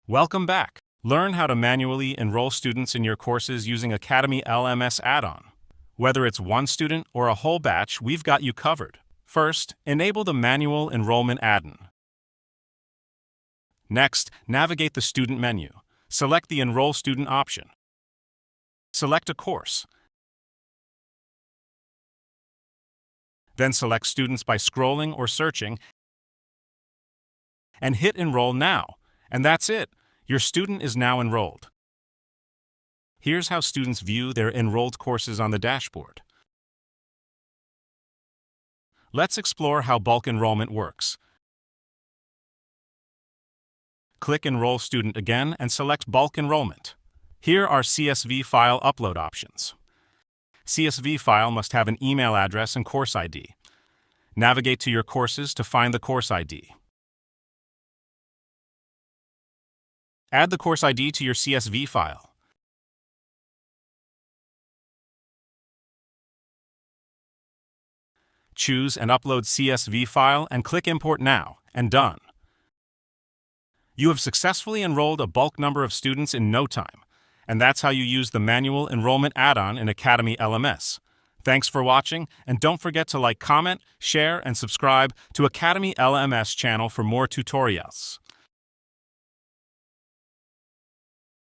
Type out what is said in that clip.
Welcome back. Learn how to manually enroll students in your courses using Academy LMS add-on. Whether it's one student or a whole batch, we've got you covered. First, enable the Manual Enrollment add-on. Next, navigate the Student menu. Select the Enroll Student option. Select a course. Then select Students by scrolling or searching and hit Enroll Now. And that's it. Your student is now enrolled. Here's how students view their enrolled courses on the dashboard. Let's explore how bulk enrollment works. Click Enroll Student again and select Bulk Enrollment. Here are CSV file upload options. CSV file must have an email address and course ID. Navigate to your courses to find the course ID. Add the course ID to your CSV file. Choose and upload CSV file and click Import Now, and done. You have successfully enrolled a bulk number of students in no time, and that's how you use the Manual Enrollment add-on in Academy LMS. Thanks for watching, and don't forget to like, comment, share, and subscribe to Academy LMS channel for more tutorials.